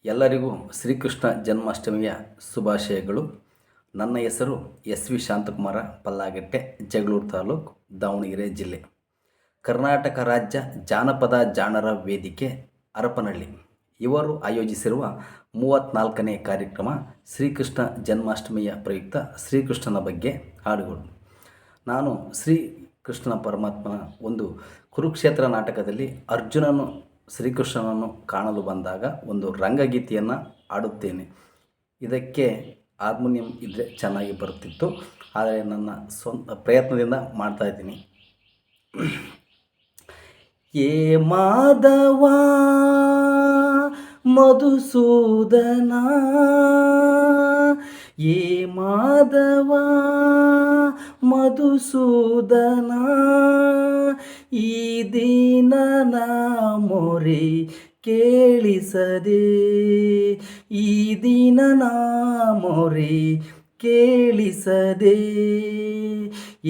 ಎಲ್ಲರಿಗೂ ಶ್ರೀಕೃಷ್ಣ ಜನ್ಮಾಷ್ಟಮಿಯ ಶುಭಾಶಯಗಳು. ನನ್ನ ಹೆಸರು SV ಶಾಂತಕುಮಾರ ಪಲ್ಲಾಗಟ್ಟೆ, ಜಗಳೂರು ತಾಲೂಕು, ದಾವಣಗೆರೆ ಜಿಲ್ಲೆ. ಕರ್ನಾಟಕ ರಾಜ್ಯ ಜಾನಪದ ಜಾಣರ ವೇದಿಕೆ ಹರಪನಹಳ್ಳಿ ಇವರು ಆಯೋಜಿಸಿರುವ 34ನೇ ಕಾರ್ಯಕ್ರಮ ಶ್ರೀಕೃಷ್ಣ ಜನ್ಮಾಷ್ಟಮಿಯ ಪ್ರಯುಕ್ತ ಶ್ರೀಕೃಷ್ಣನ ಬಗ್ಗೆ ಹಾಡುಗಳು. ನಾನು ಶ್ರೀಕೃಷ್ಣ ಪರಮಾತ್ಮನ ಒಂದು ಕುರುಕ್ಷೇತ್ರ ನಾಟಕದಲ್ಲಿ ಅರ್ಜುನನು ಶ್ರೀಕೃಷ್ಣನನ್ನು ಕಾಣಲು ಬಂದಾಗ ಒಂದು ರಂಗಗೀತೆಯನ್ನು ಹಾಡುತ್ತೇನೆ. ಇದಕ್ಕೆ ಹಾರ್ಮೋನಿಯಂ ಇದ್ದರೆ ಚೆನ್ನಾಗಿ ಬರುತ್ತಿತ್ತು, ಆದರೆ ನನ್ನ ಸ್ವಂತ ಪ್ರಯತ್ನದಿಂದ ಮಾಡ್ತಾಯಿದ್ದೀನಿ. ಏ ಮಾಧವ ಮಧುಸೂದನ, ಏ ಮಾಧವ ಮಧುಸೂದನ, ಈ ದಿನನ ಮೊರೆ ಕೇಳಿಸದೆ, ಈ ದಿನನ ಮೊರೆ ಕೇಳಿಸದೆ.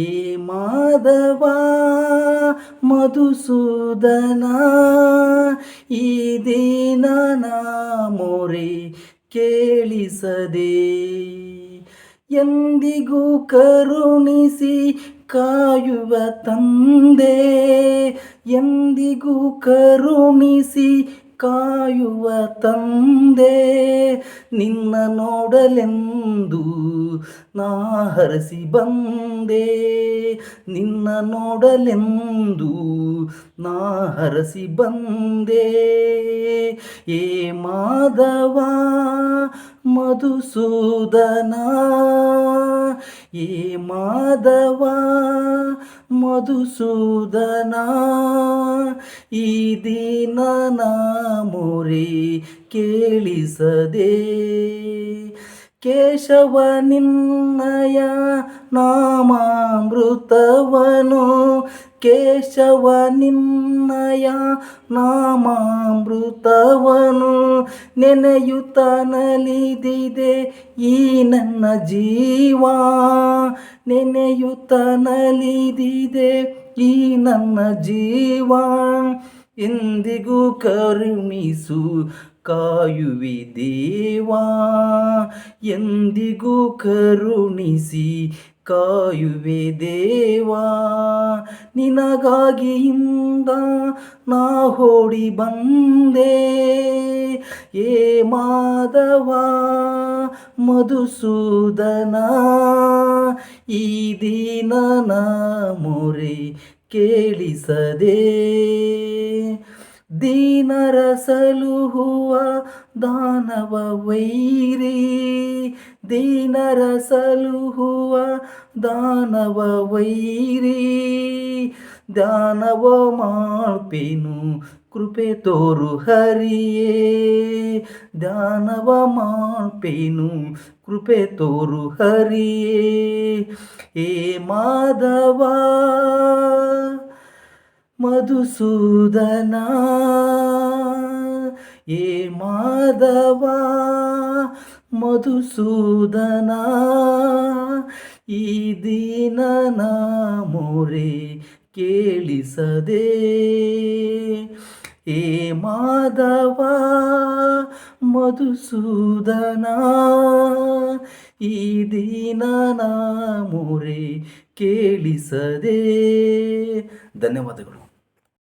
ಏ ಮಾಧವ ಮಧುಸೂದನ, ಈ ದಿನನ ಮೊರೆ ಕೇಳಿಸದೆ. ಎಂದಿಗೂ ಕರುಣಿಸಿ ಕಾಯುವ ತಂದೆ, ಎಂದಿಗೂ ಕರುಣಿಸಿ ಕಾಯುವ ತಂದೆ, ನಿನ್ನ ನೋಡಲೆಂದು ನಾ ಹರಸಿ ಬಂದೆ, ನಿನ್ನ ನೋಡಲೆಂದು ನಾ ಹರಸಿ ಬಂದೆ. ಏ ಮಾಧವ ಮಧುಸೂದನ, ಏ ಮಾಧವ ಮಧುಸೂದನ, ಈ ದಿನನ ಮೊರೆ ಕೇಳಿಸದೆ. ಕೇಶವ ನಿನ್ನಯ ನಾಮಾಮೃತವನು, ಕೇಶವ ನಿನ್ನಯ ನಾಮಾಮೃತವನು, ನೆನೆಯುತ್ತ ನಲಿದಿದೆ ಈ ನನ್ನ ಜೀವ, ನೆನೆಯುತ್ತ ನಲಿದಿದೆ ಈ ನನ್ನ ಜೀವ. ಎಂದಿಗೂ ಕರುಣಿಸು ಕಾಯುವಿ ದೇವಾ, ಎಂದಿಗೂ ಕರುಣಿಸಿ ಕಾಯುವೆ ದೇವಾ. ನಿನಗಾಗಿ ಇಂದ ನಾ ಓಡಿ ಬಂದೆ, ಏ ಮಾಧವ ಮಧುಸೂದನ, ಈ ದಿನನ ಮೊರೆ ಕೇಳಿಸದೆ. ದೀನರ ಸಲುಹುವ ದಾನವ ವೈರಿ, ದೀನರ ಸಲುಹುವ ದಾನವ ವೈರಿ, ದಾನವ ಮಾಡ್ಪೇನು ಕೃಪೆ ತೋರು ಹರಿಯೇ, ದಾನವ ಮಾಡ್ಪೇನು ಕೃಪೆ ತೋರು ಹರಿಯೇ. ಏ ಮಾಧವ ಮಧುಸೂದನ, ಏ ಮಾಧವ ಮಧುಸೂದನ, ಈ ದಿನನ ಮೊರೆ ಕೇಳಿಸದೆ. ಏ ಮಾಧವ ಮಧುಸೂದನ, ಈ ದಿನನ ಮೊರೆ ಕೇಳಿಸದೆ. ಧನ್ಯವಾದಗಳು.